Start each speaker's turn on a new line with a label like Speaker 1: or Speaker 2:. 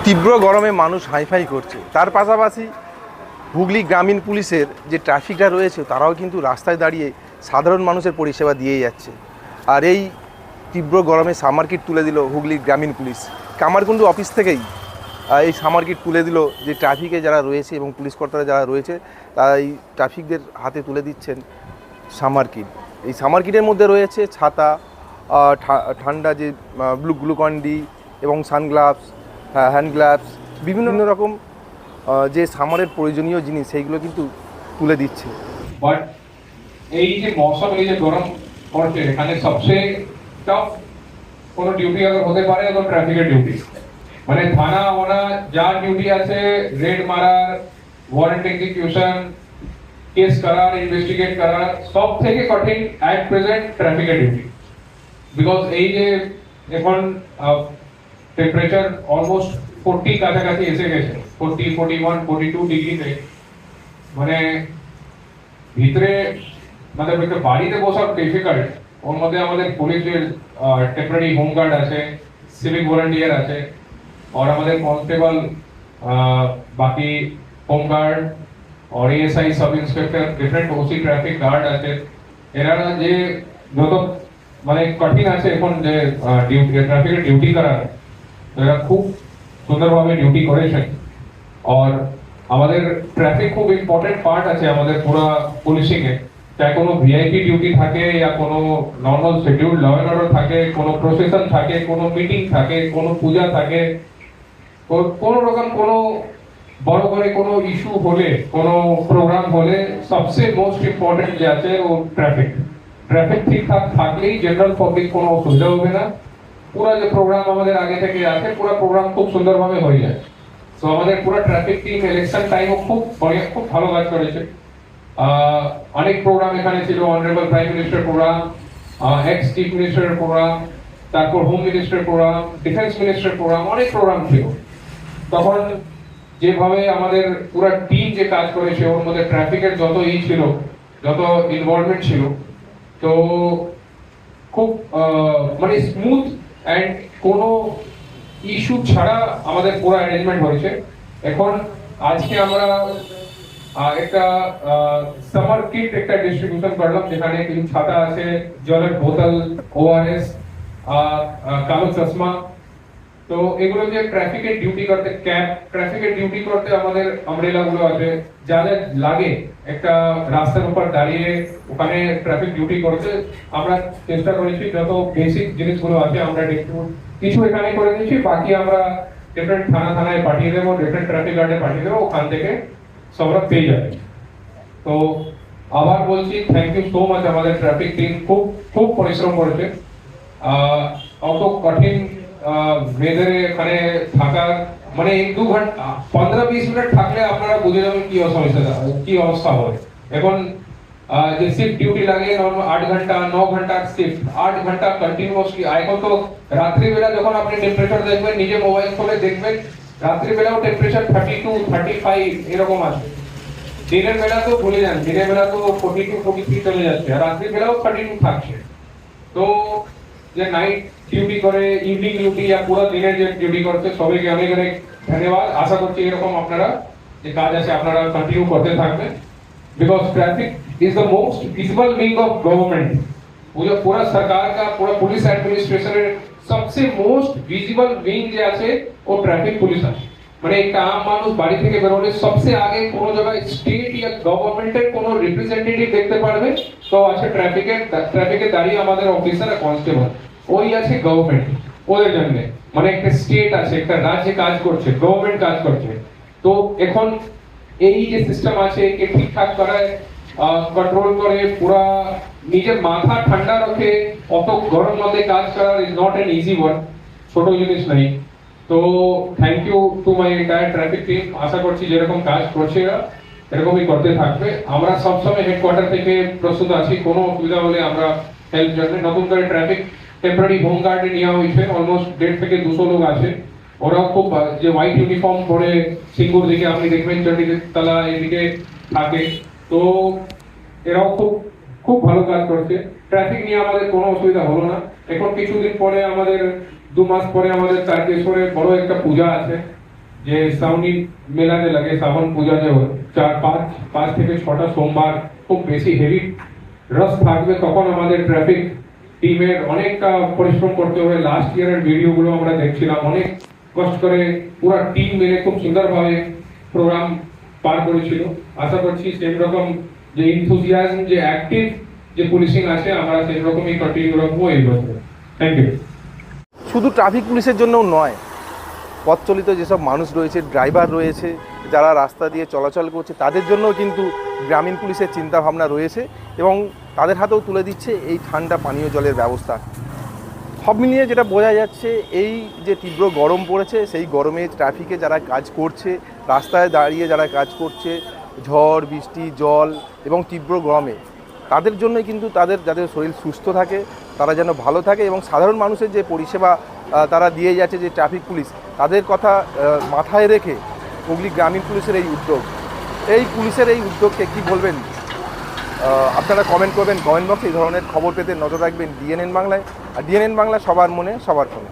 Speaker 1: তীব্র গরমে মানুষ হাইফাই করছে, তার পাশাপাশি হুগলি গ্রামীণ পুলিশের যে ট্রাফিকটা রয়েছে তারাও কিন্তু রাস্তায় দাঁড়িয়ে সাধারণ মানুষের পরিষেবা দিয়ে যাচ্ছে। আর এই তীব্র গরমে সামার কিট তুলে দিল হুগলি গ্রামীণ পুলিশ। কামারকুণ্ডু অফিস থেকেই এই সামার কিট তুলে দিল, যে ট্রাফিকে যারা রয়েছে এবং পুলিশ কর্তারা যারা রয়েছে তারা এই ট্রাফিকদের হাতে তুলে দিচ্ছেন সামার কিট। এই সামার কিটের মধ্যে রয়েছে ছাতা, ঠান্ডা যে গ্লুকন-ডি এবং সানগ্লাভস, হ্যান্ড গ্লাভস, বিভিন্ন রকম যে সামারের প্রয়োজনীয় জিনিস সেইগুলো কিন্তু তুলে দিচ্ছে।
Speaker 2: বাট এই যে মৌসুম, এই যে গরম পড়ছে, এখানে সবচেয়ে টফ কোনো ডিউটি আগে হতে পারে তো ট্রাফিকের ডিউটি। মানে থানা ওনা যা ডিউটি আছে, রেড মারার, ওয়ারেন্ট এক্সিকিউশন, কেস করার, ইনভেস্টিগেট করার, সব থেকে কঠিন অ্যাট প্রেজেন্ট ট্রাফিকের ডিউটি। বিকজ এই যে এখন টেম্পারেচার অলমোস্ট 40 কাছাকাছি এসে গেছে, 40, 41, 42 ডিগ্রিতে। মানে ভিতরে মানে একটা বাড়িতে বসা ডিফিকাল্ট। ওর মধ্যে আমাদের পুলিশের টেম্পোরারি হোমগার্ড আছে, সিভিক ভলান্টিয়ার আছে, আর আমাদের কনস্টেবল, বাকি হোমগার্ড और एएसआई सब इंस्पेक्टर, डिफरेंट ओसी ट्रैफिक गार्ड আছে। এরা যে যত মানে কঠিন আছে এখন যে ডিউটি ট্রাফিকের ডিউটি করার, এরা খুব সুন্দরভাবে ডিউটি করেছে। আর আমাদের ট্রাফিক খুব ইম্পর্টেন্ট পার্ট আছে আমাদের পুরো পুলিশিং এ। চাই কোনো ভিআইপি ডিউটি থাকে या কোনো normal schedule law and order থাকে, কোনো প্রসেশন থাকে, কোনো মিটিং থাকে, কোনো পূজা থাকে, কোনো রকম কোনো বড় করে কোনো ইস্যু হলে, কোনো প্রোগ্রাম হলে সবচেয়ে মোস্ট ইম্পর্টেন্ট যে আছে ও ট্রাফিক। ট্রাফিক ঠিকঠাক থাকলেই জেনারেল পাবলিক কোনো অসুবিধা হবে না। পুরো যে প্রোগ্রাম আমাদের আগে থেকে আছে, পুরো প্রোগ্রাম খুব সুন্দরভাবে হয়ে যায়। তো আমাদের পুরো ট্রাফিক টিম ইলেকশন টাইমও খুব ভালো কাজ করেছে। অনেক প্রোগ্রাম এখানে ছিল, honourable prime minister program, ex chief মিনিস্টারের প্রোগ্রাম, তারপর home minister program, defence minister program, অনেক প্রোগ্রাম ছিল। তখন যেভাবে আমাদের পুরো টিম যে কাজ করেছে, ওর মধ্যে ট্রাফিকের যত ছিল, যত ইনভলভমেন্ট ছিল, তো খুব মানে স্মুথ এন্ড কোনো ইস্যু ছাড়া আমাদের পুরো অ্যারেঞ্জমেন্ট হয়েছে। এখন আজকে আমরা একটা সামার কিট একটা ডিস্ট্রিবিউশন করলাম, যেখানে কিছু ছাতা আছে, জলের বোতল, ওআরএস, কালো চশমা। তো এগুলো যে ট্রাফিকের ডিউটি করতে, ক্যাব ট্রাফিকের ডিউটি করতে আমাদের আমব্রেলা গুলো আছে, যাদের লাগে একটা রাস্তার উপর দাঁড়িয়ে ওখানে ট্রাফিক ডিউটি করতে, আমরা চেষ্টা করেছি যত বেসিক জিনিসগুলো আছে আমরা কিছু এখানে করে দিয়েছি, বাকি আমরা ডিফারেন্ট থানায় পাঠিয়ে দেবো, ডিফারেন্ট ট্রাফিক গার্ডে পাঠিয়ে দেবো, ওখান থেকে সবরা পেয়ে যাবে। তো আবার বলছি, থ্যাংক ইউ সো মাচ। আমাদের ট্রাফিক টিম খুব খুব পরিশ্রম করেছে। অত কঠিন ওয়েদারে এখানে থাকা, মানে 1-2 ঘন্টা, 15-20 মিনিট থাকলে আপনারা বুঝে যাবেন কি কি অবস্থা হয়। এখন যে শিফট ডিউটি লাগে নরমাল 8 ঘন্টা 9 ঘন্টার শিফট, 8 ঘন্টা কন্টিনিউয়াসলি। এখন তো রাত্রিবেলা যখন আপনি টেম্পারেচার দেখবেন, নিজে মোবাইল খুলে দেখবেন, রাত্রিবেলাও টেম্পারেচার 32, 35 এরকম আছে। দিনের বেলা তো ভুলে যান, দিনের বেলা তো 42, 43 চলে যাচ্ছে, আর রাত্রিবেলাও 32 থাকছে। তো যে নাইট ডিউটি করে, ইভিনিং ডিউটি या পুরো দিনের যে ডিউটি করতে, সবাইকে অনেক অনেক ধন্যবাদ। আশা করছি এরকম আপনারা যে কাজ আছে আপনারা কন্টিনিউ করতে থাকবেন, because traffic is the most visible wing of government. पूरा सरकार का, पूरा पुलिस एडमिनिस्ट्रेशन এর सबसे मोस्ट विजिबल विंग যে আছে ও ট্রাফিক পুলিশ আছে। মানে একটা আম মানুষ বাড়ি থেকে বের হলে সবচেয়ে আগে কোনো জায়গায় স্টেট या গভর্নমেন্টের কোনো রিপ্রেজেন্টেটিভ দেখতে পারবে তো আছে ট্রাফিকে দাঁড়িয়ে আমাদের অফিসার আর কনস্টেবল, ওই আছে গভর্নমেন্ট। ওদের জন্য মানে একটা স্টেট আছে, একটা রাজ্য কাজ করছে, গভর্নমেন্ট কাজ করছে। তো এখন এই যে সিস্টেম আছে কে ঠিকঠাক করায়, কন্ট্রোল করে, পুরা নিজের মাথা ঠান্ডা রাখে, অত গরম মধ্যে কাজ করা is not an easy work, ছোট জিনিস নাই। তো thank you to my entire traffic team. আশা করছি যেরকম কাজ করছে এরকমই করতে থাকবে। আমরা সবসময় হেডকোয়ার্টার থেকে প্রস্তুত আছি, কোনো অসুবিধা হলে আমরা হেল্প জন্য। নতুন করে ট্রাফিক টেম্পোরারি হোম গার্ডে নেওয়া হয়েছে, অলমোস্ট 150 থেকে 200 লোক আছে। ওরাও খুব যে হোয়াইট ইউনিফর্ম পরে সিঙ্গুর দিকে আপনি দেখবেন চণ্ডীতলা এদিকে থাকে, তো এরাও খুব খুব ভালো কাজ করছে। ট্রাফিক নিয়ে আমাদের কোনো অসুবিধা হলো না। এখন কিছুদিন পরে আমাদের 2 মাস পরে আমাদের তারকেশ্বরে বড় একটা পূজা আছে। যে সাউনি মেলাতে লাগে শ্রাবণ পূজা যে 4-5 থেকে 6টা সোমবার খুব বেশি হেভি রাশ থাকবে, তখন আমাদের ট্রাফিক টিমের অনেকটা পরিশ্রম করতে হবে। লাস্ট ইয়ারের ভিডিওগুলো আমরা দেখছিলাম, অনেক কষ্ট করে পুরো টিম মিলে খুব সুন্দরভাবে প্রোগ্রাম পার করেছিল। আশা করছি সেই রকম যে ইনথুজিয়াজম, যে অ্যাক্টিভ যে পুলিশিং আছে, আমরা সেই রকমই কন্টিনিউ রাখবো এই বছর। Thank you.
Speaker 1: শুধু ট্রাফিক পুলিশের জন্যও নয়, পথ চলিত যেসব মানুষ রয়েছে, ড্রাইভার রয়েছে, যারা রাস্তা দিয়ে চলাচল করছে, তাদের জন্যও কিন্তু গ্রামীণ পুলিশের চিন্তাভাবনা রয়েছে এবং তাদের হাতেও তুলে দিচ্ছে এই ঠান্ডা পানীয় জলের ব্যবস্থা। সব মিলিয়ে যেটা বোঝা যাচ্ছে, এই যে তীব্র গরম পড়েছে, সেই গরমে ট্রাফিকে যারা কাজ করছে, রাস্তায় দাঁড়িয়ে যারা কাজ করছে, ঝড় বৃষ্টি জল এবং তীব্র গরমে, তাদের জন্যই কিন্তু যাদের শরীর সুস্থ থাকে, তারা যেন ভালো থাকে এবং সাধারণ মানুষের যে পরিষেবা তারা দিয়ে যাচ্ছে যে ট্রাফিক পুলিশ, তাদের কথা মাথায় রেখে হুগলি গ্রামীণ পুলিশের এই উদ্যোগ, এই পুলিশের এই উদ্যোগকে কী বলবেন আপনারা কমেন্ট করবেন কমেন্ট বক্সে। এই ধরনের খবর পেতে নজর রাখবেন ডিএনএন বাংলায়। আর ডিএনএন বাংলা সবার মনে সবার ফোনে।